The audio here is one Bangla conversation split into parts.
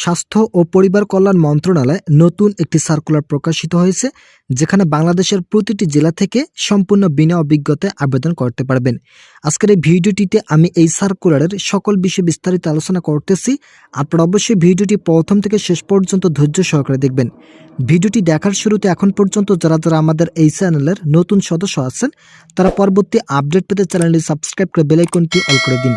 স্বাস্থ্য ও পরিবার কল্যাণ মন্ত্রণালয়ে নতুন একটি সার্কুলার প্রকাশিত হয়েছে, যেখানে বাংলাদেশের প্রতিটি জেলা থেকে সম্পূর্ণ বিনা অভিজ্ঞতায় আবেদন করতে পারবেন। আজকের এই ভিডিওটিতে আমি এই সার্কুলারের সকল বিষয়ে বিস্তারিত আলোচনা করতেছি। আপনারা অবশ্যই ভিডিওটি প্রথম থেকে শেষ পর্যন্ত ধৈর্য সহকারে দেখবেন। ভিডিওটি দেখার শুরুতে এখন পর্যন্ত যারা আমাদের এই চ্যানেলের নতুন সদস্য আছেন, তারা পরবর্তী আপডেট পেতে চ্যানেলটি সাবস্ক্রাইব করে বেল আইকনটি অল করে দিন।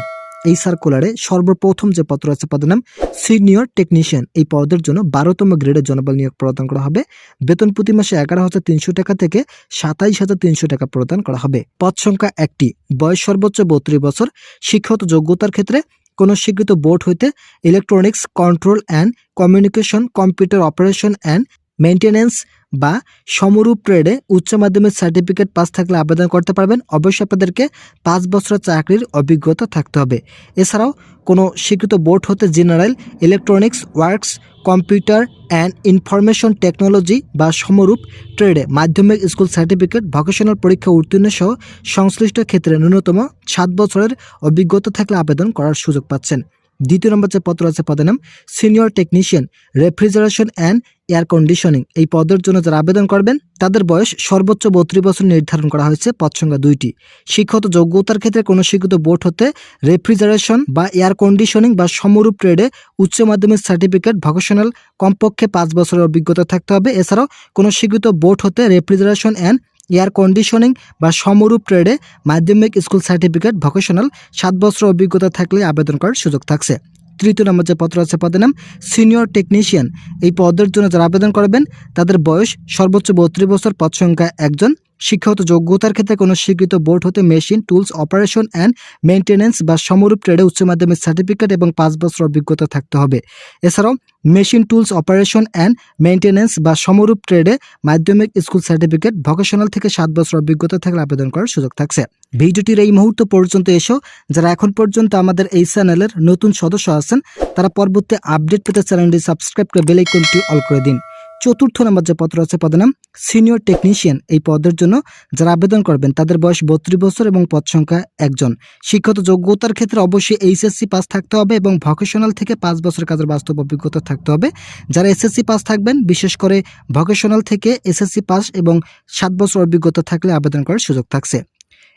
এই সার্কুলারে সর্বপ্রথম যে পত্র আছে পদের নাম সিনিয়র টেকনিশিয়ান। এই পদের জন্য 12তম গ্রেডের জনবল নিয়োগ প্রদান করা হবে। বেতন প্রতি মাসে 11,300 টাকা থেকে 27,300 টাকা প্রদান করা হবে। পদ সংখ্যা 1টি। বয়স সর্বোচ্চ 32 বছর। শিক্ষাগত যোগ্যতার ক্ষেত্রে কোনো স্বীকৃত বোর্ড হইতে electronics control and communication, computer operation and maintenance বা সমরূপ ট্রেডে উচ্চ মাধ্যমিক সার্টিফিকেট পাস থাকলে আবেদন করতে পারবেন। অবশ্যই আপনাদেরকে 5 বছরের চাকরির অভিজ্ঞতা থাকতে হবে। এছাড়াও কোনো স্বীকৃত বোর্ড হতে general electronics works, computer and information technology বা সমরূপ ট্রেডে মাধ্যমিক স্কুল সার্টিফিকেট, ভোকেশনাল পরীক্ষা উত্তীর্ণ সহ সংশ্লিষ্ট ক্ষেত্রে ন্যূনতম 7 বছরের অভিজ্ঞতা থাকলে আবেদন করার সুযোগ পাচ্ছেন। দ্বিতীয় নম্বর যে পত্র আছে পদের নাম senior technician refrigeration and air conditioning. এই পদের জন্য যারা আবেদন করবেন তাদের বয়স সর্বোচ্চ 32 বছর নির্ধারণ করা হয়েছে। পদ সংখ্যা 2টি। শিক্ষাগত যোগ্যতার ক্ষেত্রে কোনো স্বীকৃত বোর্ড হতে রেফ্রিজারেশন বা এয়ার কন্ডিশনিং বা সমরূপ ট্রেডে উচ্চ মাধ্যমিক সার্টিফিকেট, ভোকেশনাল কমপক্ষে 5 বছরের অভিজ্ঞতা থাকতে হবে। এছাড়াও কোনো স্বীকৃত বোর্ড হতে রেফ্রিজারেশন অ্যান্ড এয়ার কন্ডিশনিং বা সমরূপ ট্রেডে মাধ্যমিক স্কুল সার্টিফিকেট, ভোকেশনাল 7 বছর অভিজ্ঞতা থাকলে আবেদন করার সুযোগ থাকছে। তৃতীয় নম্বর যে পত্র আছে পদের নাম সিনিয়র টেকনিশিয়ান। এই পদের জন্য যারা আবেদন করবেন তাদের বয়স সর্বোচ্চ 32 বছর। পদ সংখ্যা 1জন। শিক্ষাগত যোগ্যতার ক্ষেত্রে কোনো স্বীকৃত বোর্ড হতে machine tools operation and maintenance বা সমরূপ ট্রেডে উচ্চ মাধ্যমিক সার্টিফিকেট এবং 5 বছর অভিজ্ঞতা থাকতে হবে। এছাড়াও machine tools operation and maintenance বা সমরূপ ট্রেডে মাধ্যমিক স্কুল সার্টিফিকেট, ভোকেশনাল থেকে 7 বছর অভিজ্ঞতা থাকলে আবেদন করার সুযোগ থাকছে। ভিডিওটির এই মুহূর্ত পর্যন্ত এসেও যারা এখন পর্যন্ত আমাদের এই চ্যানেলের নতুন সদস্য আছেন, তারা পরবর্তী আপডেট পেতে চ্যানেলটি সাবস্ক্রাইব করে বেল আইকনটি অল করে দিন। চতুর্থ নম্বর যে পত্র আছে পদের নাম সিনিয়র টেকনিশিয়ান। এই পদের জন্য যারা আবেদন করবেন তাদের বয়স 32 বছর এবং পদ সংখ্যা 1জন। শিক্ষাগত যোগ্যতার ক্ষেত্রে অবশ্যই এইচএসসি পাস থাকতে হবে এবং ভোকেশনাল থেকে 5 বছর কাজের বাস্তব অভিজ্ঞতা থাকতে হবে। যারা এসএসসি পাস থাকবেন, বিশেষ করে ভোকেশনাল থেকে এসএসসি পাস এবং 7 বছর অভিজ্ঞতা থাকলে আবেদন করার সুযোগ থাকছে।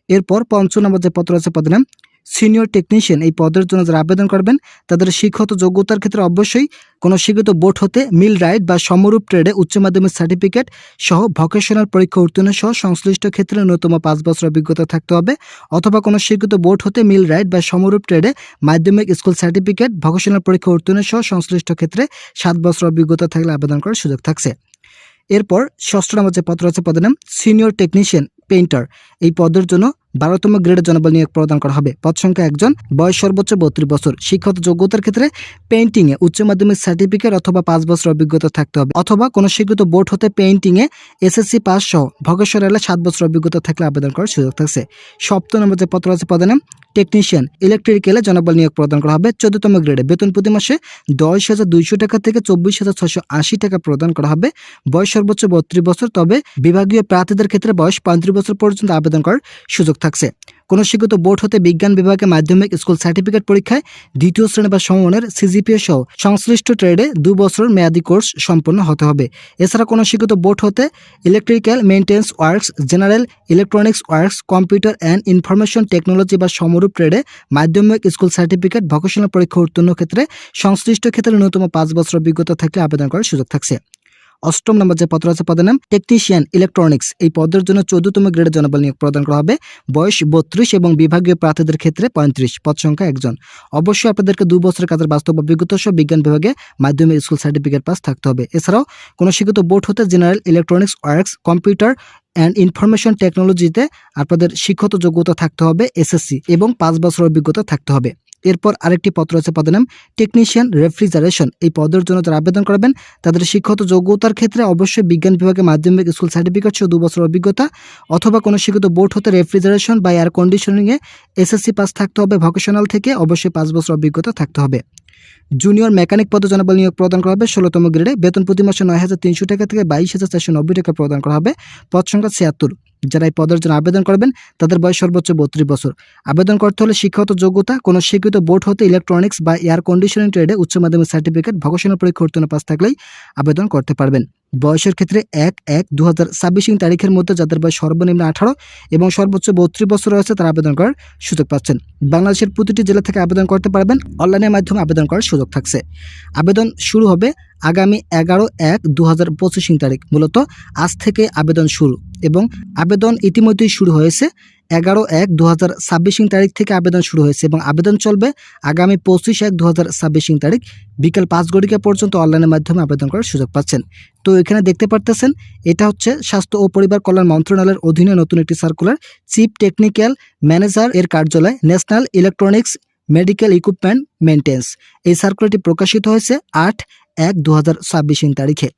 এরপর 5 নম্বর যে পত্র আছে পদের নাম সিনিয়র টেকনিশিয়ান। এই পদের জন্য যারা আবেদন করবেন তাদের শিক্ষাগত যোগ্যতার ক্ষেত্রে অবশ্যই কোনো স্বীকৃত বোর্ড হতে মিল রাইট বা সমরূপ ট্রেডে উচ্চ মাধ্যমিক সার্টিফিকেট সহ ভোকেশনাল পরীক্ষা উত্তীর্ণ সহ সংশ্লিষ্ট ক্ষেত্রে ন্যূনতম 5 বছর অভিজ্ঞতা থাকতে হবে। অথবা কোনো স্বীকৃত বোর্ড হতে মিল রাইট বা সমরূপ ট্রেডে মাধ্যমিক স্কুল সার্টিফিকেট, ভোকেশনাল পরীক্ষা উত্তীর্ণ সহ সংশ্লিষ্ট ক্ষেত্রে 7 বছর অভিজ্ঞতা থাকলে আবেদন করার সুযোগ থাকছে। এরপর 6 নম্বর যে পত্র আছে পদের নাম সিনিয়র টেকনিশিয়ান পেইন্টার। এই পদের জন্য 12তম গ্রেডের জনবল নিয়োগ প্রদান করা হবে। পদ সংখ্যা 1জন। বয়স সর্বোচ্চ 32 বছর। শিক্ষাগত যোগ্যতার ক্ষেত্রে পেইন্টিংয়ে উচ্চ মাধ্যমিক সার্টিফিকেট অথবা 5 বছর অভিজ্ঞতা থাকতে হবে। অথবা কোনো স্বীকৃত বোর্ড হতে পেইন্টিংয়ে এসএসসি পাস সহ ভোকেশনালে 7 বছর অভিজ্ঞতা থাকলে আবেদন করার সুযোগ থাকছে। 7 নম্বর যে পত্র আছে পদের নাম টেকনিশিয়ান ইলেকট্রিক্যালে জনবল নিয়োগ প্রদান করা হবে। 14তম গ্রেডে বেতন প্রতি মাসে 10,200 টাকা থেকে 24,680 টাকা প্রদান করা হবে। বয়স সর্বোচ্চ 32 বছর। তবে বিভাগীয় প্রার্থীদের ক্ষেত্রে বয়স 35 বছর পর্যন্ত আবেদন করার সুযোগ থাকছে। কোনো স্বীকৃত বোর্ড হতে বিজ্ঞান বিভাগে মাধ্যমিক স্কুল সার্টিফিকেট পরীক্ষায় 2য় শ্রেণী বা সমমানের সিজিপিএ সহ সংশ্লিষ্ট ট্রেডে 2 বছরের মেয়াদী কোর্স সম্পন্ন হতে হবে। এছাড়া কোনো স্বীকৃত বোর্ড হতে electrical maintenance works, general electronics works, computer and information technology বা সমরূপ ট্রেডে মাধ্যমিক স্কুল সার্টিফিকেট, ভোকেশনাল পরীক্ষা উত্তীর্ণ ক্ষেত্রে সংশ্লিষ্ট ক্ষেত্রে ন্যূনতম 5 বছর অভিজ্ঞতা থাকলে আবেদন করার সুযোগ থাকছে। 8 নম্বর যে পত্র আছে পদের নাম টেকনিশিয়ান ইলেকট্রনিক্স। এই পদের জন্য 14তম গ্রেডের জনবল নিয়োগ প্রদান করা হবে। বয়স 32 এবং বিভাগীয় প্রার্থীদের ক্ষেত্রে 35। পদ সংখ্যা 1জন। অবশ্যই আপনাদেরকে 2 বছরের কাজের বাস্তব অভিজ্ঞতা সহ বিজ্ঞান বিভাগে মাধ্যমিক স্কুল সার্টিফিকেট পাস থাকতে হবে। এছাড়াও কোনো স্বীকৃত বোর্ড হতে general electronics works, computer and information টেকনোলজিতে আপনাদের শিক্ষাগত যোগ্যতা থাকতে হবে এসএসসি এবং 5 বছর অভিজ্ঞতা থাকতে হবে। এরপর আরেকটি পত্র আছে পদের নাম টেকনিশিয়ান রেফ্রিজারেশন। এই পদের জন্য যারা আবেদন করবেন তাদের শিক্ষাগত যোগ্যতার ক্ষেত্রে অবশ্যই বিজ্ঞান বিভাগে মাধ্যমিক স্কুল সার্টিফিকেট সহ 2 বছর অভিজ্ঞতা অথবা কোনো স্বীকৃত বোর্ড হতে রেফ্রিজারেশন বা এয়ার কন্ডিশনিংয়ে এসএসসি পাস থাকতে হবে। ভোকেশনাল থেকে অবশ্যই 5 বছর অভিজ্ঞতা থাকতে হবে। জুনিয়র মেকানিক পদে জনবল নিয়োগ প্রদান করা হবে। 16তম গ্রেডে বেতন প্রতি মাসে 9,300 টাকা থেকে 22,490 টাকা প্রদান করা হবে। পদ সংখ্যা 76। যারা এই পদের জন্য আবেদন করবেন তাদের বয়স সর্বোচ্চ 32 বছর। আবেদন করতে হলে শিক্ষাগত যোগ্যতা কোনো স্বীকৃত বোর্ড হতে ইলেকট্রনিক্স বা এয়ার কন্ডিশনিং ট্রেডে উচ্চ মাধ্যমিক সার্টিফিকেট ভোকেশনাল পরীক্ষা উত্তীর্ণ পাস থাকলেই আবেদন করতে পারবেন। বয়সের ক্ষেত্রে 1/1/2026 তারিখের মধ্যে যাদের বয়স সর্বনিম্ন 18 এবং সর্বোচ্চ 32 বছর রয়েছে তারা আবেদন করার সুযোগ পাচ্ছেন। বাংলাদেশের প্রতিটি জেলা থেকে আবেদন করতে পারবেন, অনলাইনের মাধ্যমে আবেদন করার সুযোগ থাকছে। আবেদন শুরু হবে আগামী 11/1/2025 তারিখ, মূলত আজ থেকে আবেদন শুরু, এবং আবেদন ইতিমধ্যেই শুরু হয়েছে। 11/1/2026 তারিখ থেকে আবেদন শুরু হয়েছে এবং আবেদন চলবে আগামী 25/1/2026 তারিখ বিকেল 5 ঘটিকা পর্যন্ত অনলাইনের মাধ্যমে আবেদন করার সুযোগ পাচ্ছেন। তো এখানে দেখতে পারতেছেন এটা হচ্ছে স্বাস্থ্য ও পরিবার কল্যাণ মন্ত্রণালয়ের অধীনে নতুন একটি সার্কুলার। চিফ টেকনিক্যাল ম্যানেজার এর কার্যালয়, national electronics medical equipment maintenance. এই সার্কুলারটি প্রকাশিত হয়েছে 8/1/2026 তারিখে।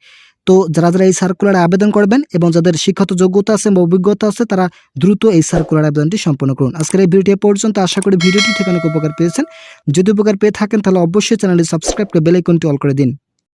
তো যারা যারা এই সার্কুলারে আবেদন করবেন এবং যাদের শিক্ষাগত যোগ্যতা আছে বা অভিজ্ঞতা আছে তারা দ্রুত এই সার্কুলার আবেদনটি সম্পন্ন করুন। আজকের এই ভিডিওটি পর্যন্ত, আশা করি ভিডিওটি থেকে অনেক উপকার পেয়েছেন। যদি উপকার পেয়ে থাকেন তাহলে অবশ্যই চ্যানেলটি সাবস্ক্রাইব করে বেল আইকনটি অল করে দিন।